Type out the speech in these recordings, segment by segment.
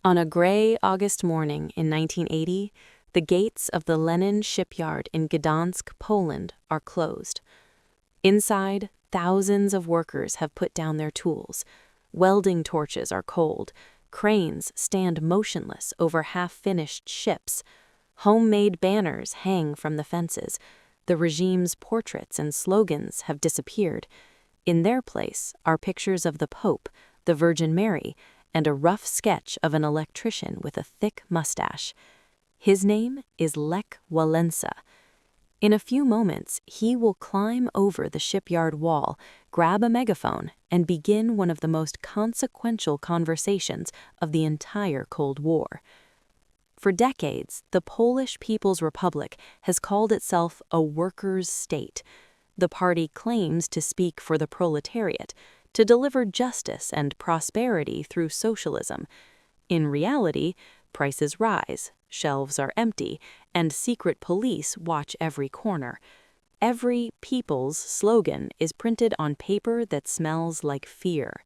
On a gray August morning in 1980, the gates of the Lenin shipyard in Gdańsk, Poland, are closed. Inside, thousands of workers have put down their tools. Welding torches are cold. Cranes stand motionless over half-finished ships. Homemade banners hang from the fences. The regime's portraits and slogans have disappeared. In their place are pictures of the Pope, the Virgin Mary, and a rough sketch of an electrician with a thick mustache. His name is Lech Wałęsa. In a few moments, he will climb over the shipyard wall, grab a megaphone, and begin one of the most consequential conversations of the entire Cold War. For decades, the Polish People's Republic has called itself a workers' state. The party claims to speak for the proletariat, to deliver justice and prosperity through socialism. In reality, prices rise, shelves are empty, and secret police watch every corner. Every people's slogan is printed on paper that smells like fear.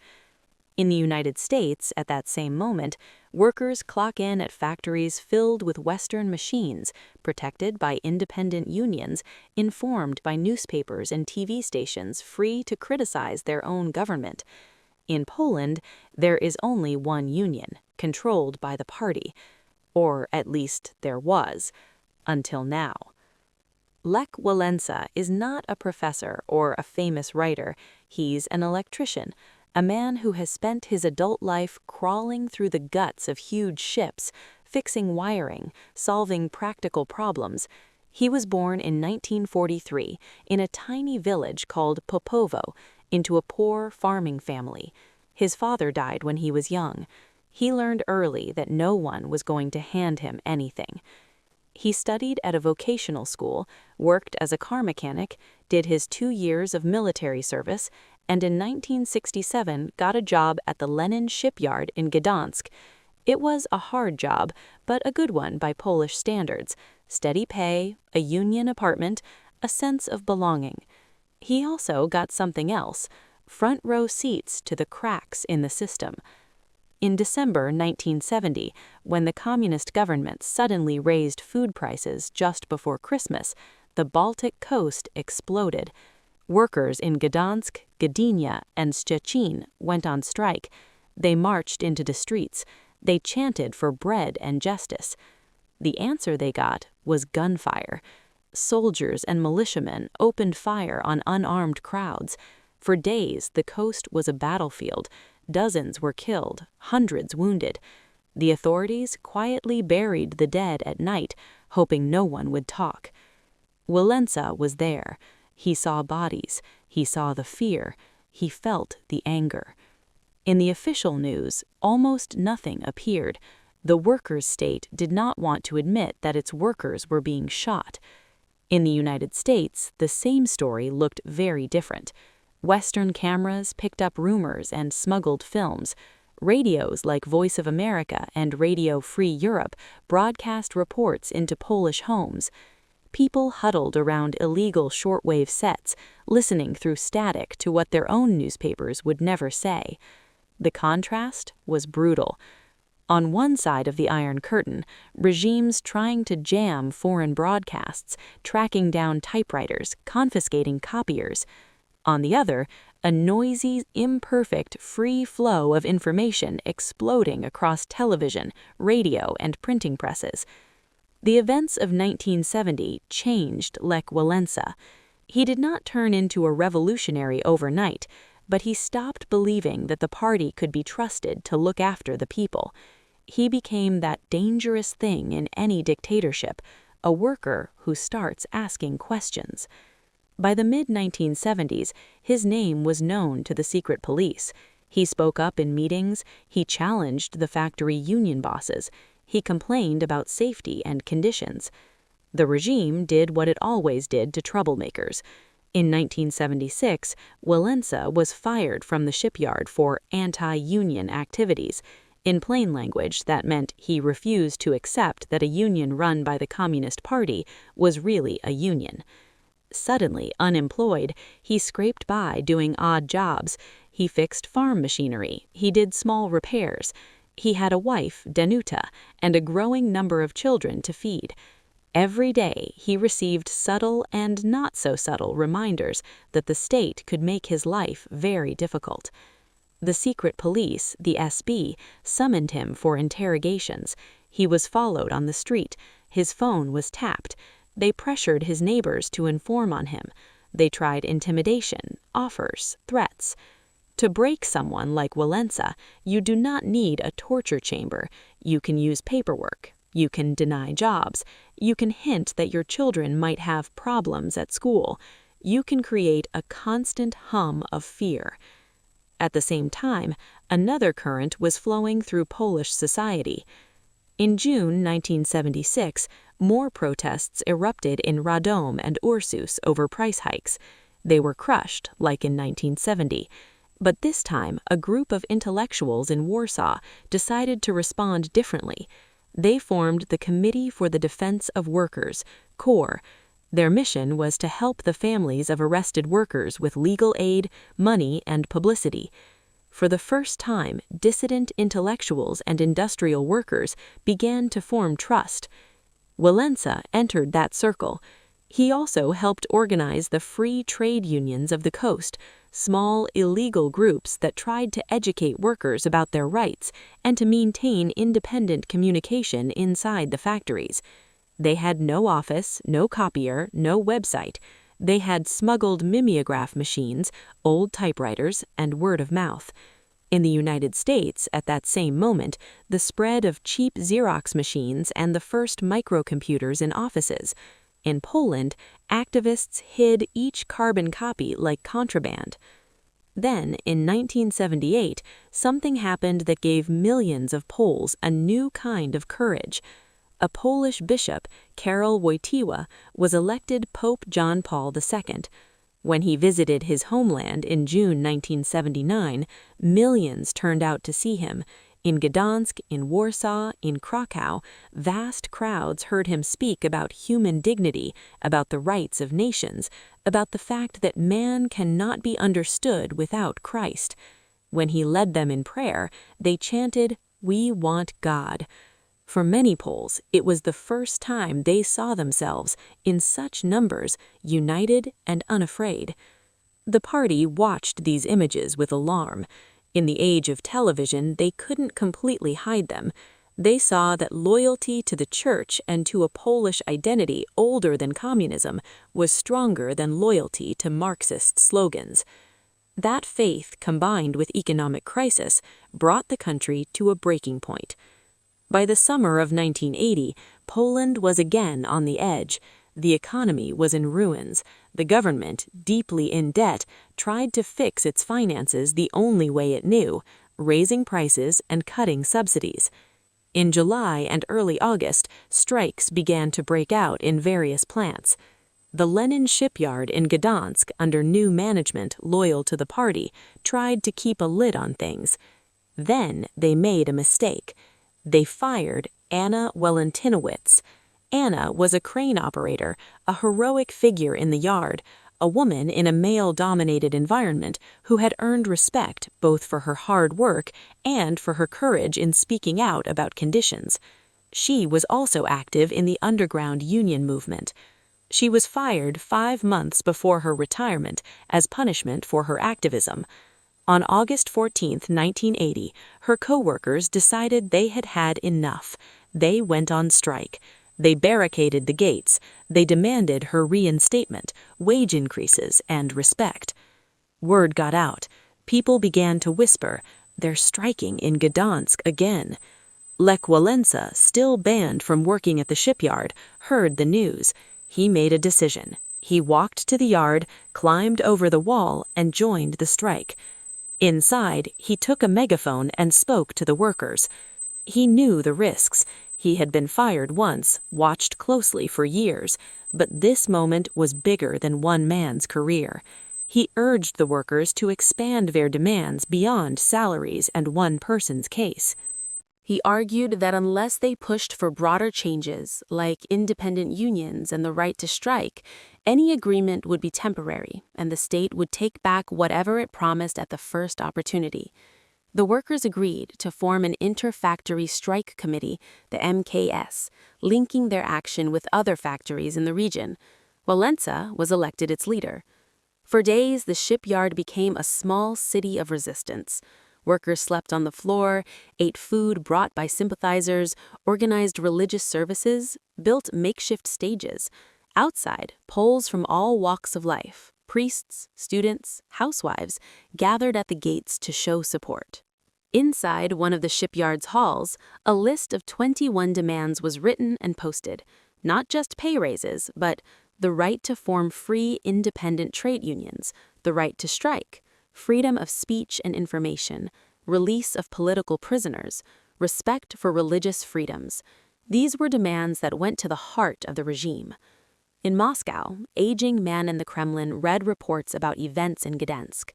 In the United States, at that same moment, workers clock in at factories filled with Western machines, protected by independent unions, informed by newspapers and TV stations free to criticize their own government. In Poland, there is only one union, controlled by the party. Or at least there was, until now. Lech Wałęsa is not a professor or a famous writer. He's an electrician, a man who has spent his adult life crawling through the guts of huge ships, fixing wiring, solving practical problems. He was born in 1943 in a tiny village called Popowo, into a poor farming family. His father died when he was young. He learned early that no one was going to hand him anything. He studied at a vocational school, worked as a car mechanic, did his 2 years of military service, and in 1967 got a job at the Lenin shipyard in Gdańsk. It was a hard job, but a good one by Polish standards. Steady pay, a union apartment, a sense of belonging. He also got something else, front row seats to the cracks in the system. In December 1970, when the communist government suddenly raised food prices just before Christmas, the Baltic coast exploded. Workers in Gdańsk, Gdynia, and Szczecin went on strike. They marched into the streets. They chanted for bread and justice. The answer they got was gunfire. Soldiers and militiamen opened fire on unarmed crowds. For days, the coast was a battlefield. Dozens were killed, hundreds wounded. The authorities quietly buried the dead at night, hoping no one would talk. Wałęsa was there. He saw bodies. He saw the fear. He felt the anger. In the official news, almost nothing appeared. The workers' state did not want to admit that its workers were being shot. In the United States, the same story looked very different. Western cameras picked up rumors and smuggled films. Radios like Voice of America and Radio Free Europe broadcast reports into Polish homes. People huddled around illegal shortwave sets, listening through static to what their own newspapers would never say. The contrast was brutal. On one side of the Iron Curtain, regimes trying to jam foreign broadcasts, tracking down typewriters, confiscating copiers. On the other, a noisy, imperfect, free flow of information exploding across television, radio, and printing presses. The events of 1970 changed Lech Wałęsa. He did not turn into a revolutionary overnight, but he stopped believing that the party could be trusted to look after the people. He became that dangerous thing in any dictatorship, a worker who starts asking questions. By the mid-1970s, his name was known to the secret police. He spoke up in meetings, he challenged the factory union bosses, he complained about safety and conditions. The regime did what it always did to troublemakers. In 1976, Wałęsa was fired from the shipyard for anti-union activities. In plain language, that meant he refused to accept that a union run by the Communist Party was really a union. Suddenly unemployed, he scraped by doing odd jobs. He fixed farm machinery. He did small repairs. He had a wife, Danuta, and a growing number of children to feed. Every day, he received subtle and not so subtle reminders that the state could make his life very difficult. The secret police, the SB, summoned him for interrogations. He was followed on the street. His phone was tapped. They pressured his neighbors to inform on him. They tried intimidation, offers, threats. To break someone like Wałęsa, you do not need a torture chamber. You can use paperwork. You can deny jobs. You can hint that your children might have problems at school. You can create a constant hum of fear. At the same time, another current was flowing through Polish society. In June 1976, more protests erupted in Radom and Ursus over price hikes. They were crushed, like in 1970. But this time, a group of intellectuals in Warsaw decided to respond differently. They formed the Committee for the Defense of Workers, KOR. Their mission was to help the families of arrested workers with legal aid, money, and publicity. For the first time, dissident intellectuals and industrial workers began to form trust. Wałęsa entered that circle. He also helped organize the free trade unions of the coast, small, illegal groups that tried to educate workers about their rights and to maintain independent communication inside the factories. They had no office, no copier, no website. They had smuggled mimeograph machines, old typewriters, and word of mouth. In the United States, at that same moment, the spread of cheap Xerox machines and the first microcomputers in offices. In Poland, activists hid each carbon copy like contraband. Then, in 1978, something happened that gave millions of Poles a new kind of courage. A Polish bishop, Karol Wojtyła, was elected Pope John Paul II. When he visited his homeland in June 1979, millions turned out to see him. In Gdańsk, in Warsaw, in Krakow, vast crowds heard him speak about human dignity, about the rights of nations, about the fact that man cannot be understood without Christ. When he led them in prayer, they chanted, "We want God." For many Poles, it was the first time they saw themselves, in such numbers, united and unafraid. The party watched these images with alarm. In the age of television, they couldn't completely hide them. They saw that loyalty to the church and to a Polish identity older than communism was stronger than loyalty to Marxist slogans. That faith, combined with economic crisis, brought the country to a breaking point. By the summer of 1980, Poland was again on the edge. The economy was in ruins. The government, deeply in debt, tried to fix its finances the only way it knew, raising prices and cutting subsidies. In July and early August, strikes began to break out in various plants. The Lenin shipyard in Gdańsk, under new management loyal to the party, tried to keep a lid on things. Then they made a mistake. They fired Anna Walentinowicz. Anna was a crane operator, a heroic figure in the yard, a woman in a male-dominated environment who had earned respect both for her hard work and for her courage in speaking out about conditions. She was also active in the underground union movement. She was fired 5 months before her retirement as punishment for her activism. On August 14, 1980, her co-workers decided they had had enough. They went on strike. They barricaded the gates. They demanded her reinstatement, wage increases, and respect. Word got out. People began to whisper, "They're striking in Gdańsk again." Lech Wałęsa, still banned from working at the shipyard, heard the news. He made a decision. He walked to the yard, climbed over the wall, and joined the strike. Inside, he took a megaphone and spoke to the workers. He knew the risks. He had been fired once, watched closely for years, but this moment was bigger than one man's career. He urged the workers to expand their demands beyond salaries and one person's case. He argued that unless they pushed for broader changes, like independent unions and the right to strike, any agreement would be temporary, and the state would take back whatever it promised at the first opportunity. The workers agreed to form an inter-factory strike committee, the MKS, linking their action with other factories in the region. Wałęsa was elected its leader. For days, the shipyard became a small city of resistance. Workers slept on the floor, ate food brought by sympathizers, organized religious services, built makeshift stages. Outside, Poles from all walks of life, priests, students, housewives, gathered at the gates to show support. Inside one of the shipyard's halls, a list of 21 demands was written and posted. Not just pay raises, but the right to form free, independent trade unions, the right to strike, freedom of speech and information, release of political prisoners, respect for religious freedoms. These were demands that went to the heart of the regime. In Moscow, aging men in the Kremlin read reports about events in Gdańsk.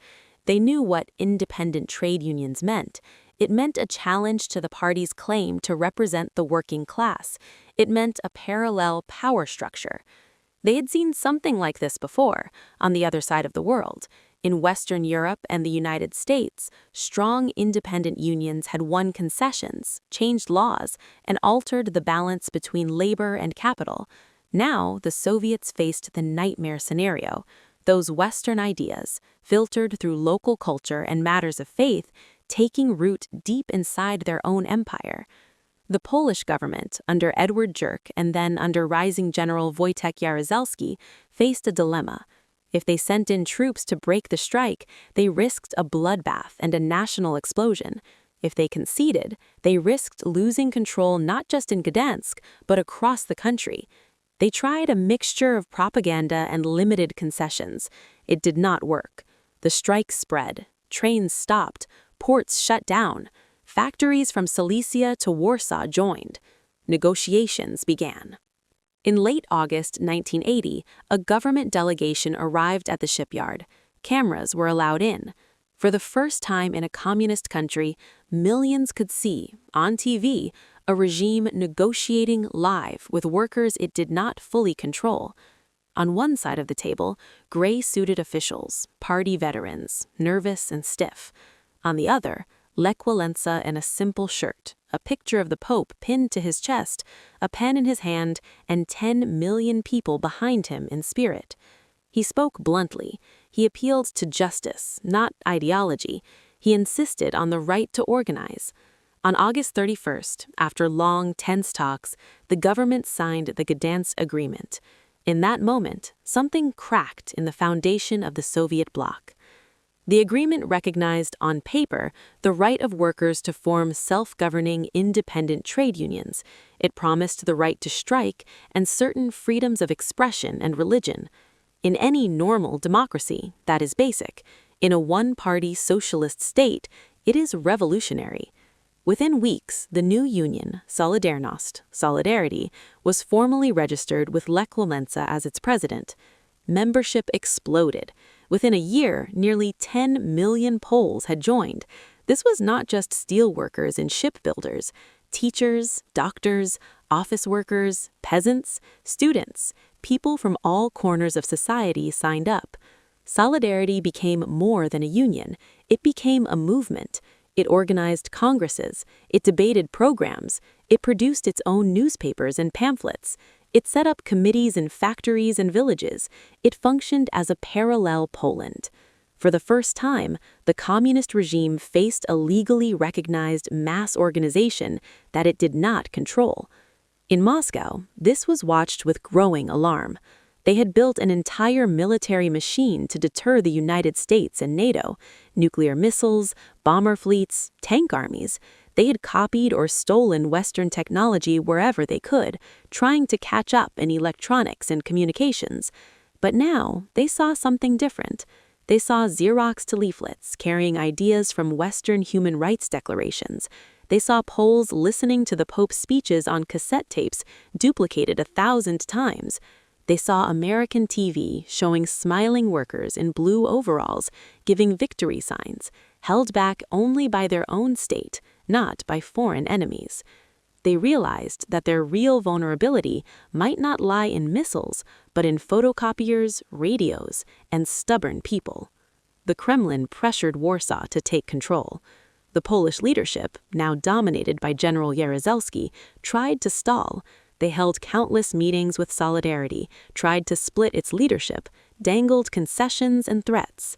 They knew what independent trade unions meant. It meant a challenge to the party's claim to represent the working class. It meant a parallel power structure. They had seen something like this before, on the other side of the world. In Western Europe and the United States, strong independent unions had won concessions, changed laws, and altered the balance between labor and capital. Now, the Soviets faced the nightmare scenario. Those Western ideas, filtered through local culture and matters of faith, taking root deep inside their own empire. The Polish government, under Edward Jerk and then under rising General Wojtek Jaruzelski, faced a dilemma. If they sent in troops to break the strike, they risked a bloodbath and a national explosion. If they conceded, they risked losing control not just in Gdańsk, but across the country. They tried a mixture of propaganda and limited concessions. It did not work. The strike spread. Trains stopped. Ports shut down. Factories from Silesia to Warsaw joined. Negotiations began. In late August 1980, a government delegation arrived at the shipyard. Cameras were allowed in. For the first time in a communist country, millions could see, on TV, a regime negotiating live with workers it did not fully control. On one side of the table, gray-suited officials, party veterans, nervous and stiff. On the other, Lech Wałęsa in a simple shirt, a picture of the Pope pinned to his chest, a pen in his hand, and 10 million people behind him in spirit. He spoke bluntly. He appealed to justice, not ideology. He insisted on the right to organize. On August 31st, after long, tense talks, the government signed the Gdańsk Agreement. In that moment, something cracked in the foundation of the Soviet bloc. The agreement recognized, on paper, the right of workers to form self-governing, independent trade unions. It promised the right to strike and certain freedoms of expression and religion. In any normal democracy, that is basic. In a one-party socialist state, it is revolutionary. Within weeks, the new union, Solidarność, Solidarity, was formally registered with Lech Wałęsa as its president. Membership exploded. Within a year, nearly 10 million Poles had joined. This was not just steelworkers and shipbuilders. Teachers, doctors, office workers, peasants, students, people from all corners of society signed up. Solidarity became more than a union. It became a movement. It organized congresses. It debated programs. It produced its own newspapers and pamphlets. It set up committees in factories and villages. It functioned as a parallel Poland. For the first time, the communist regime faced a legally recognized mass organization that it did not control. In Moscow, this was watched with growing alarm. They had built an entire military machine to deter the United States and NATO, nuclear missiles, bomber fleets, tank armies. They had copied or stolen Western technology wherever they could, trying to catch up in electronics and communications. But now, they saw something different. They saw Xeroxed leaflets carrying ideas from Western human rights declarations. They saw Poles listening to the Pope's speeches on cassette tapes, duplicated 1,000 times. They saw American TV showing smiling workers in blue overalls, giving victory signs, held back only by their own state, not by foreign enemies. They realized that their real vulnerability might not lie in missiles, but in photocopiers, radios, and stubborn people. The Kremlin pressured Warsaw to take control. The Polish leadership, now dominated by General Jaruzelski, tried to stall. They held countless meetings with Solidarity, tried to split its leadership, dangled concessions and threats.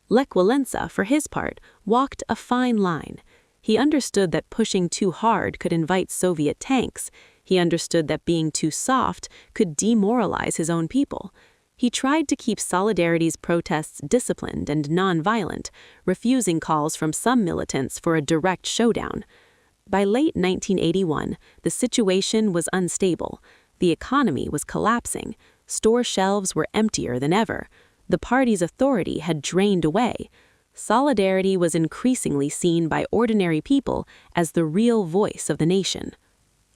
Lech Wałęsa, for his part, walked a fine line. He understood that pushing too hard could invite Soviet tanks. He understood that being too soft could demoralize his own people. He tried to keep Solidarity's protests disciplined and nonviolent, refusing calls from some militants for a direct showdown. By late 1981, the situation was unstable. The economy was collapsing. Store shelves were emptier than ever. The party's authority had drained away. Solidarity was increasingly seen by ordinary people as the real voice of the nation.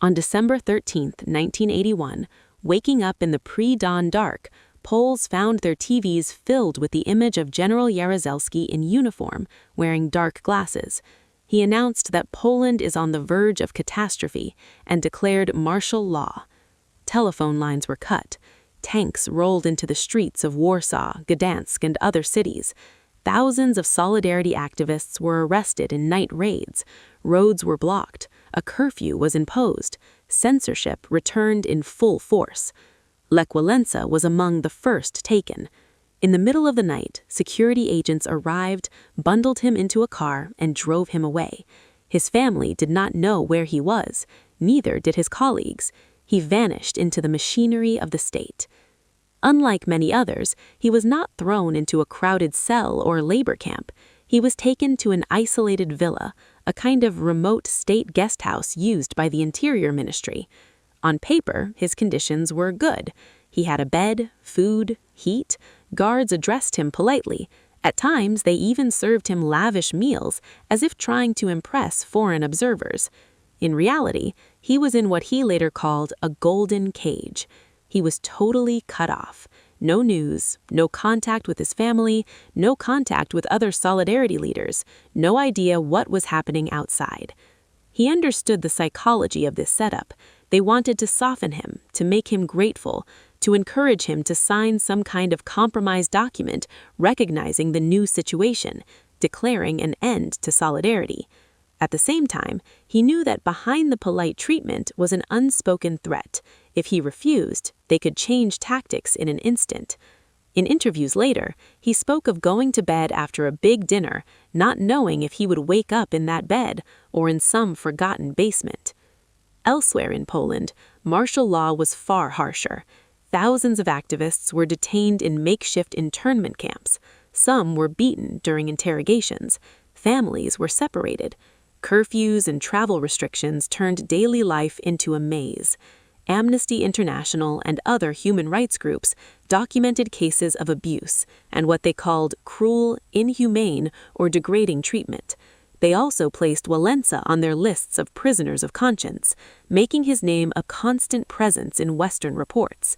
On December 13, 1981, waking up in the pre-dawn dark, Poles found their TVs filled with the image of General Jaruzelski in uniform, wearing dark glasses. He announced that Poland is on the verge of catastrophe and declared martial law. Telephone lines were cut. Tanks rolled into the streets of Warsaw, Gdańsk, and other cities. Thousands of Solidarity activists were arrested in night raids. Roads were blocked. A curfew was imposed. Censorship returned in full force. Lech Wałęsa was among the first taken. In the middle of the night, security agents arrived, bundled him into a car, and drove him away. His family did not know where he was. Neither did his colleagues. He vanished into the machinery of the state. Unlike many others, he was not thrown into a crowded cell or labor camp. He was taken to an isolated villa, a kind of remote state guest house used by the Interior Ministry. On paper, his conditions were good. He had a bed, food, heat. Guards addressed him politely. At times, they even served him lavish meals, as if trying to impress foreign observers. In reality, he was in what he later called a golden cage. He was totally cut off. No news, no contact with his family, no contact with other Solidarity leaders, no idea what was happening outside. He understood the psychology of this setup. They wanted to soften him, to make him grateful, to encourage him to sign some kind of compromise document recognizing the new situation, declaring an end to Solidarity. At the same time, he knew that behind the polite treatment was an unspoken threat. If he refused, they could change tactics in an instant. In interviews later, he spoke of going to bed after a big dinner, not knowing if he would wake up in that bed or in some forgotten basement. Elsewhere in Poland, martial law was far harsher. Thousands of activists were detained in makeshift internment camps. Some were beaten during interrogations. Families were separated. Curfews and travel restrictions turned daily life into a maze. Amnesty International and other human rights groups documented cases of abuse and what they called cruel, inhumane, or degrading treatment. They also placed Wałęsa on their lists of prisoners of conscience, making his name a constant presence in Western reports.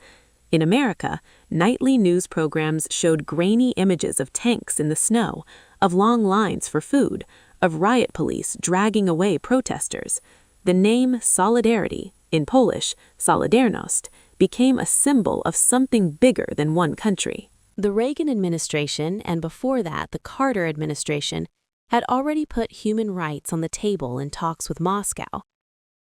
In America, nightly news programs showed grainy images of tanks in the snow, of long lines for food, of riot police dragging away protesters. The name Solidarity, in Polish, Solidarność, became a symbol of something bigger than one country. The Reagan administration, and before that the Carter administration, had already put human rights on the table in talks with Moscow.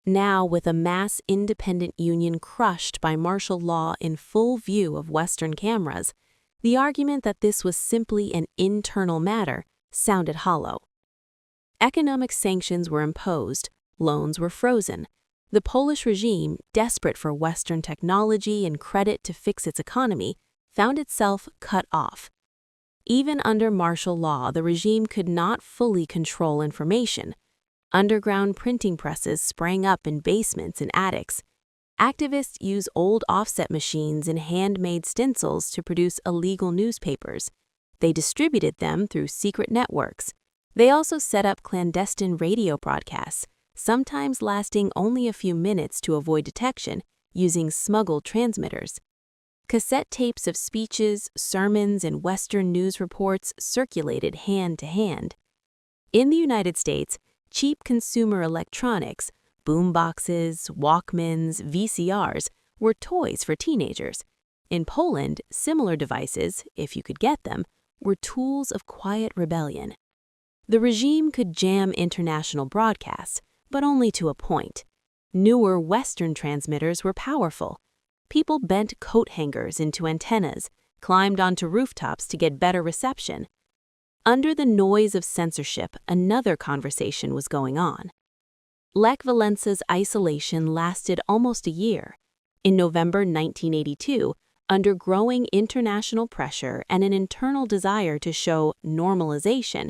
Now, with a mass independent union crushed by martial law in full view of Western cameras, the argument that this was simply an internal matter sounded hollow. Economic sanctions were imposed, loans were frozen. The Polish regime, desperate for Western technology and credit to fix its economy, found itself cut off. Even under martial law, the regime could not fully control information. Underground printing presses sprang up in basements and attics. Activists used old offset machines and handmade stencils to produce illegal newspapers. They distributed them through secret networks. They also set up clandestine radio broadcasts, sometimes lasting only a few minutes to avoid detection, using smuggled transmitters. Cassette tapes of speeches, sermons, and Western news reports circulated hand to hand. In the United States, cheap consumer electronics, boomboxes, Walkmans, VCRs, were toys for teenagers. In Poland, similar devices, if you could get them, were tools of quiet rebellion. The regime could jam international broadcasts, but only to a point. Newer Western transmitters were powerful. People bent coat hangers into antennas, climbed onto rooftops to get better reception. Under the noise of censorship, another conversation was going on. Lech Wałęsa's isolation lasted almost a year. In November 1982, under growing international pressure and an internal desire to show normalization,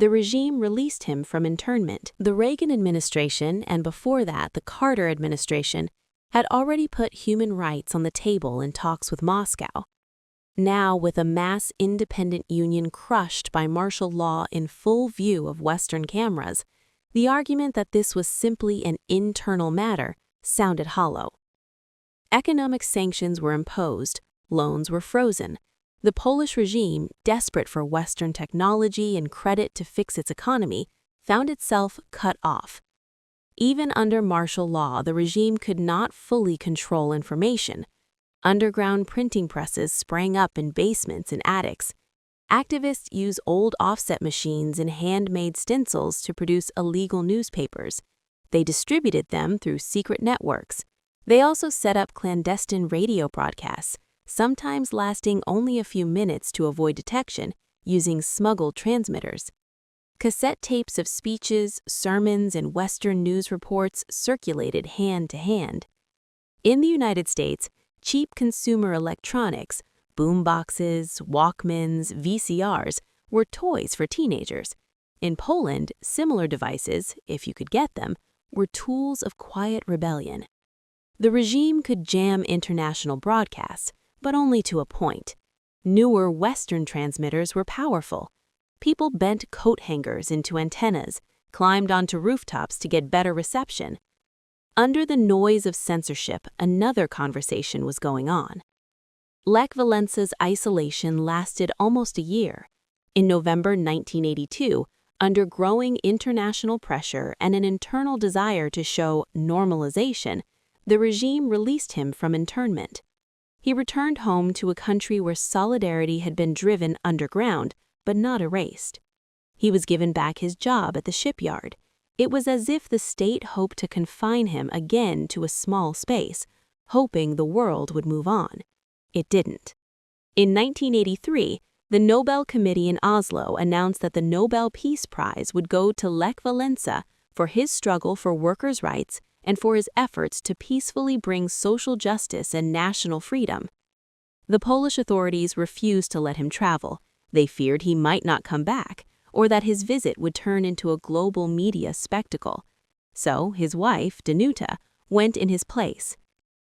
the regime released him from internment. The Reagan administration, and before that the Carter administration, had already put human rights on the table in talks with Moscow. Now, with a mass independent union crushed by martial law in full view of Western cameras, the argument that this was simply an internal matter sounded hollow. Economic sanctions were imposed, loans were frozen. The Polish regime, desperate for Western technology and credit to fix its economy, found itself cut off. Even under martial law, the regime could not fully control information. Underground printing presses sprang up in basements and attics. Activists used old offset machines and handmade stencils to produce illegal newspapers. They distributed them through secret networks. They also set up clandestine radio broadcasts, sometimes lasting only a few minutes to avoid detection, using smuggled transmitters. Cassette tapes of speeches, sermons, and Western news reports circulated hand to hand. In the United States, cheap consumer electronics, boomboxes, Walkmans, VCRs, were toys for teenagers. In Poland, similar devices, if you could get them, were tools of quiet rebellion. The regime could jam international broadcasts, but only to a point. Newer Western transmitters were powerful. People bent coat hangers into antennas, climbed onto rooftops to get better reception. Under the noise of censorship, another conversation was going on. Lech Wałęsa's isolation lasted almost a year. In November 1982, under growing international pressure and an internal desire to show normalization, the regime released him from internment. He returned home to a country where solidarity had been driven underground, but not erased. He was given back his job at the shipyard. It was as if the state hoped to confine him again to a small space, hoping the world would move on. It didn't. In 1983, the Nobel Committee in Oslo announced that the Nobel Peace Prize would go to Lech Wałęsa for his struggle for workers' rights and for his efforts to peacefully bring social justice and national freedom. The Polish authorities refused to let him travel. They feared he might not come back, or that his visit would turn into a global media spectacle. So his wife, Danuta, went in his place.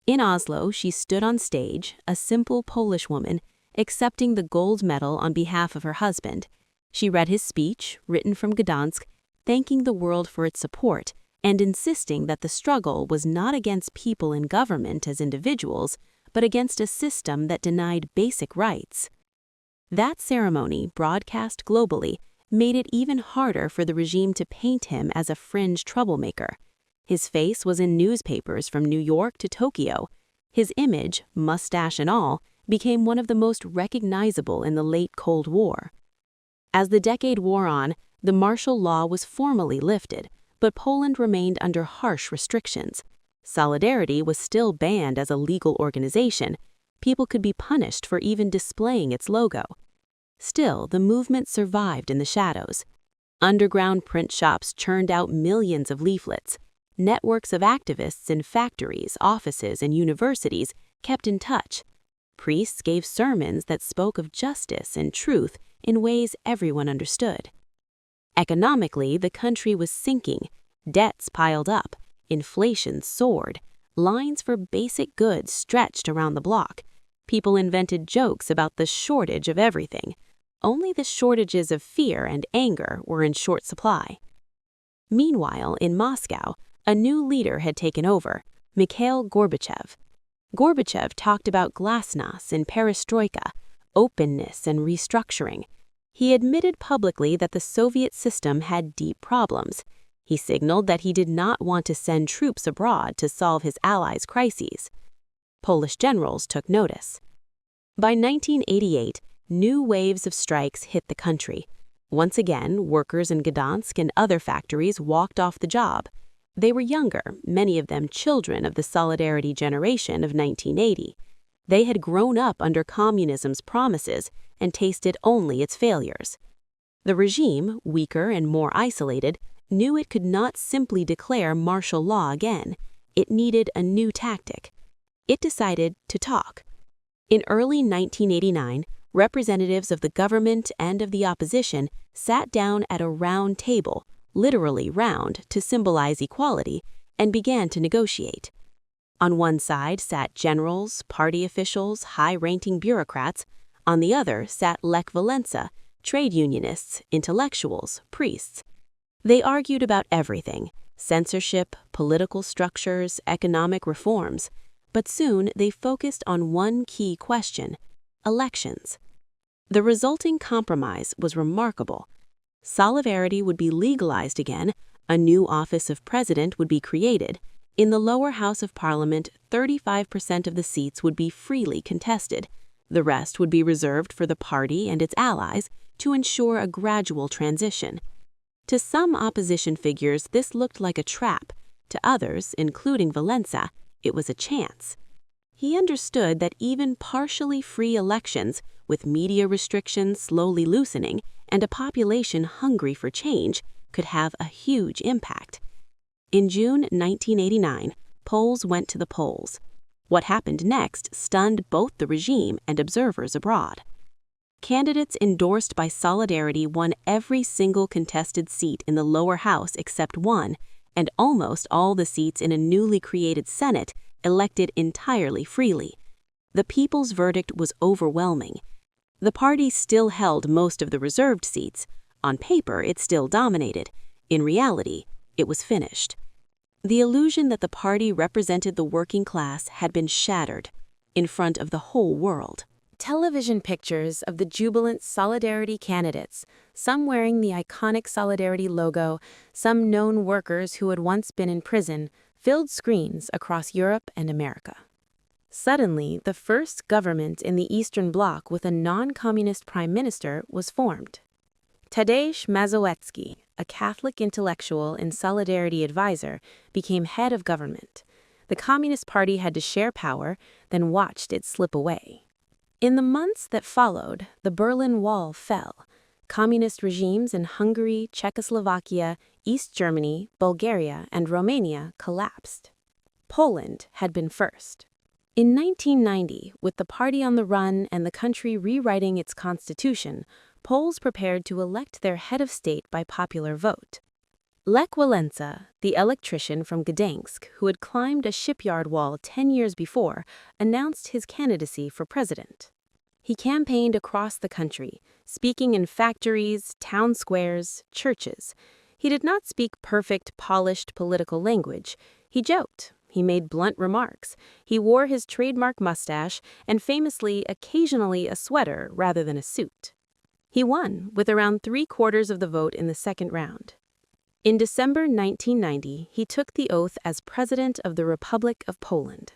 In Oslo, she stood on stage, a simple Polish woman, accepting the gold medal on behalf of her husband. She read his speech, written from Gdańsk, thanking the world for its support and insisting that the struggle was not against people in government as individuals, but against a system that denied basic rights. That ceremony, broadcast globally, made it even harder for the regime to paint him as a fringe troublemaker. His face was in newspapers from New York to Tokyo. His image, mustache and all, became one of the most recognizable in the late Cold War. As the decade wore on, the martial law was formally lifted, but Poland remained under harsh restrictions. Solidarity was still banned as a legal organization. People could be punished for even displaying its logo. Still, the movement survived in the shadows. Underground print shops churned out millions of leaflets. Networks of activists in factories, offices, and universities kept in touch. Priests gave sermons that spoke of justice and truth in ways everyone understood. Economically, the country was sinking. Debts piled up. Inflation soared. Lines for basic goods stretched around the block. People invented jokes about the shortage of everything. Only the shortages of fear and anger were in short supply. Meanwhile, in Moscow, a new leader had taken over, Mikhail Gorbachev. Gorbachev talked about glasnost and perestroika, openness and restructuring. He admitted publicly that the Soviet system had deep problems. He signaled that he did not want to send troops abroad to solve his allies' crises. Polish generals took notice. By 1988, new waves of strikes hit the country. Once again, workers in Gdańsk and other factories walked off the job. They were younger, many of them children of the Solidarity generation of 1980. They had grown up under communism's promises and tasted only its failures. The regime, weaker and more isolated, knew it could not simply declare martial law again. It needed a new tactic. It decided to talk. In early 1989, representatives of the government and of the opposition sat down at a round table, literally round to symbolize equality, and began to negotiate. On one side sat generals, party officials, high-ranking bureaucrats. On the other sat Lech Wałęsa, trade unionists, intellectuals, priests. They argued about everything: censorship, political structures, economic reforms. But soon they focused on one key question: elections. The resulting compromise was remarkable. Solidarity would be legalized again, a new office of president would be created. In the lower house of parliament, 35% of the seats would be freely contested. The rest would be reserved for the party and its allies to ensure a gradual transition. To some opposition figures, this looked like a trap. To others, including Wałęsa, it was a chance. He understood that even partially free elections, with media restrictions slowly loosening and a population hungry for change, could have a huge impact. In June 1989, Poles went to the polls. What happened next stunned both the regime and observers abroad. Candidates endorsed by Solidarity won every single contested seat in the lower house except one, and almost all the seats in a newly created Senate elected entirely freely. The people's verdict was overwhelming. The party still held most of the reserved seats. On paper, it still dominated. In reality, it was finished. The illusion that the party represented the working class had been shattered in front of the whole world. Television pictures of the jubilant Solidarity candidates, some wearing the iconic Solidarity logo, some known workers who had once been in prison, filled screens across Europe and America. Suddenly, the first government in the Eastern Bloc with a non-communist prime minister was formed. Tadeusz Mazowiecki, a Catholic intellectual and Solidarity advisor, became head of government. The Communist Party had to share power, then watched it slip away. In the months that followed, the Berlin Wall fell. Communist regimes in Hungary, Czechoslovakia, East Germany, Bulgaria, and Romania collapsed. Poland had been first. In 1990, with the party on the run and the country rewriting its constitution, Poles prepared to elect their head of state by popular vote. Lech Wałęsa, the electrician from Gdańsk who had climbed a shipyard wall 10 years before, announced his candidacy for president. He campaigned across the country, speaking in factories, town squares, churches. He did not speak perfect, polished political language. He joked. He made blunt remarks. He wore his trademark mustache and famously occasionally a sweater rather than a suit. He won, with around 3/4 of the vote in the second round. In December 1990, he took the oath as President of the Republic of Poland.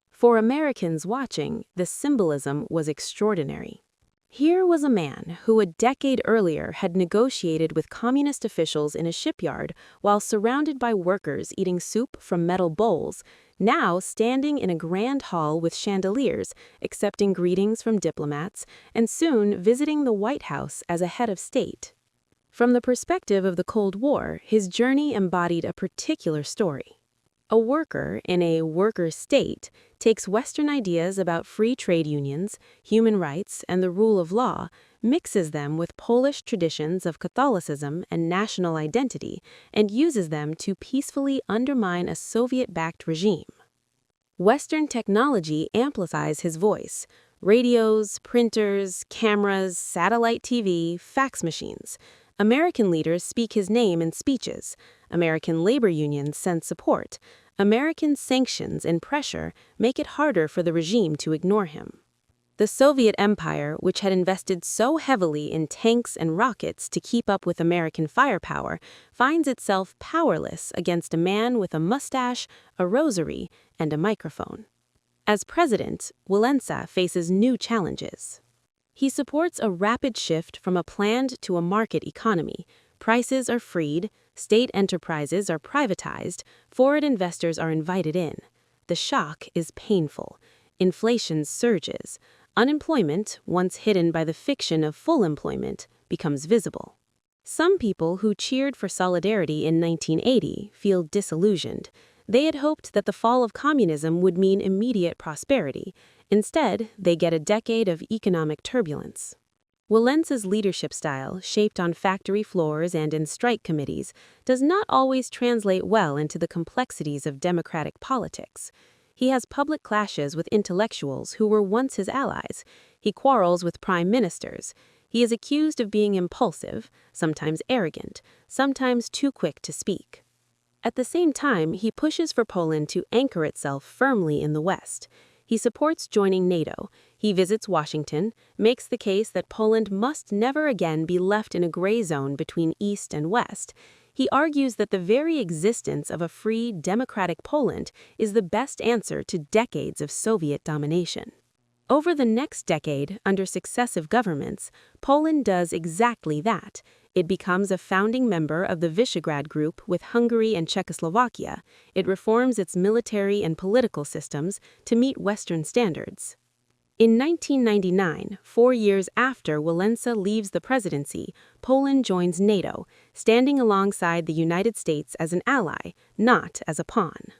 For Americans watching, the symbolism was extraordinary. Here was a man who a decade earlier had negotiated with communist officials in a shipyard while surrounded by workers eating soup from metal bowls, now standing in a grand hall with chandeliers, accepting greetings from diplomats, and soon visiting the White House as a head of state. From the perspective of the Cold War, his journey embodied a particular story. A worker in a worker state takes Western ideas about free trade unions, human rights, and the rule of law, mixes them with Polish traditions of Catholicism and national identity, and uses them to peacefully undermine a Soviet-backed regime. Western technology amplifies his voice: radios, printers, cameras, satellite TV, fax machines. American leaders speak his name in speeches. American labor unions send support. American sanctions and pressure make it harder for the regime to ignore him. The Soviet Empire, which had invested so heavily in tanks and rockets to keep up with American firepower, finds itself powerless against a man with a mustache, a rosary, and a microphone. As president, Wałęsa faces new challenges. He supports a rapid shift from a planned to a market economy. Prices are freed, state enterprises are privatized, foreign investors are invited in. The shock is painful. Inflation surges. Unemployment, once hidden by the fiction of full employment, becomes visible. Some people who cheered for solidarity in 1980 feel disillusioned. They had hoped that the fall of communism would mean immediate prosperity. Instead, they get a decade of economic turbulence. Wałęsa's leadership style, shaped on factory floors and in strike committees, does not always translate well into the complexities of democratic politics. He has public clashes with intellectuals who were once his allies. He quarrels with prime ministers. He is accused of being impulsive, sometimes arrogant, sometimes too quick to speak. At the same time, he pushes for Poland to anchor itself firmly in the West. He supports joining NATO. He visits Washington, makes the case that Poland must never again be left in a gray zone between East and West. He argues that the very existence of a free, democratic Poland is the best answer to decades of Soviet domination. Over the next decade, under successive governments, Poland does exactly that. It becomes a founding member of the Visegrad Group with Hungary and Czechoslovakia. It reforms its military and political systems to meet Western standards. In 1999, 4 years after Wałęsa leaves the presidency, Poland joins NATO, standing alongside the United States as an ally, not as a pawn.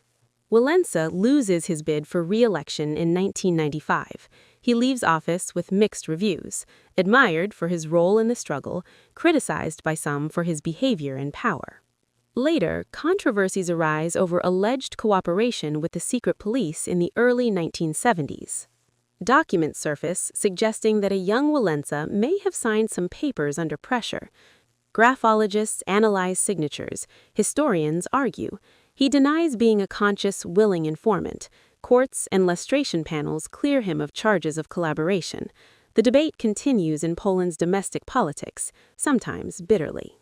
Wałęsa loses his bid for re-election in 1995. He leaves office with mixed reviews, admired for his role in the struggle, criticized by some for his behavior in power. Later, controversies arise over alleged cooperation with the secret police in the early 1970s. Documents surface suggesting that a young Wałęsa may have signed some papers under pressure. Graphologists analyze signatures. Historians argue. He denies being a conscious, willing informant. Courts and lustration panels clear him of charges of collaboration. The debate continues in Poland's domestic politics, sometimes bitterly.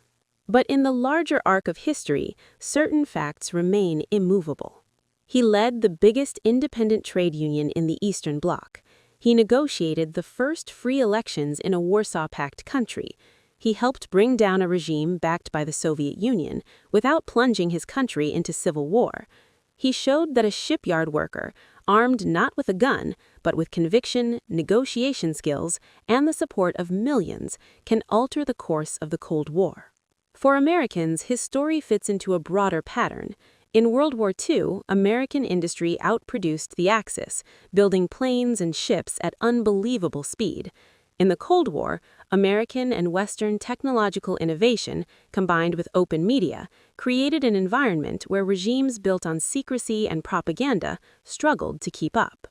But in the larger arc of history, certain facts remain immovable. He led the biggest independent trade union in the Eastern Bloc. He negotiated the first free elections in a Warsaw Pact country. He helped bring down a regime backed by the Soviet Union without plunging his country into civil war. He showed that a shipyard worker, armed not with a gun, but with conviction, negotiation skills, and the support of millions, can alter the course of the Cold War. For Americans, his story fits into a broader pattern. In World War II, American industry outproduced the Axis, building planes and ships at unbelievable speed. In the Cold War, American and Western technological innovation, combined with open media, created an environment where regimes built on secrecy and propaganda struggled to keep up.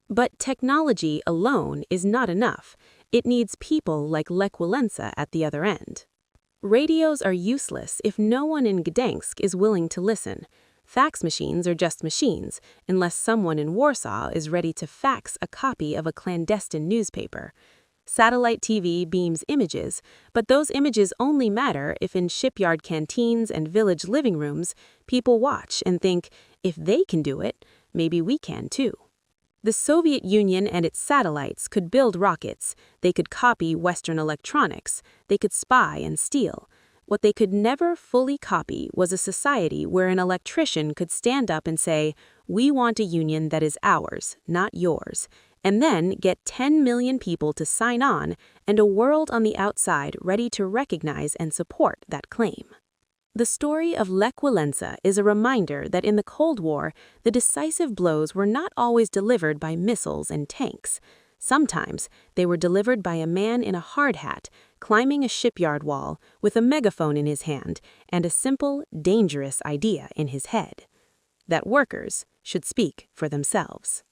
But technology alone is not enough. It needs people like Lech Wałęsa at the other end. Radios are useless if no one in Gdańsk is willing to listen. Fax machines are just machines, unless someone in Warsaw is ready to fax a copy of a clandestine newspaper. Satellite TV beams images, but those images only matter if in shipyard canteens and village living rooms, people watch and think, if they can do it, maybe we can too. The Soviet Union and its satellites could build rockets, they could copy Western electronics, they could spy and steal. What they could never fully copy was a society where an electrician could stand up and say, "We want a union that is ours, not yours," and then get 10 million people to sign on and a world on the outside ready to recognize and support that claim. The story of Lech Wałęsa is a reminder that in the Cold War, the decisive blows were not always delivered by missiles and tanks. Sometimes they were delivered by a man in a hard hat, climbing a shipyard wall with a megaphone in his hand and a simple, dangerous idea in his head: that workers should speak for themselves.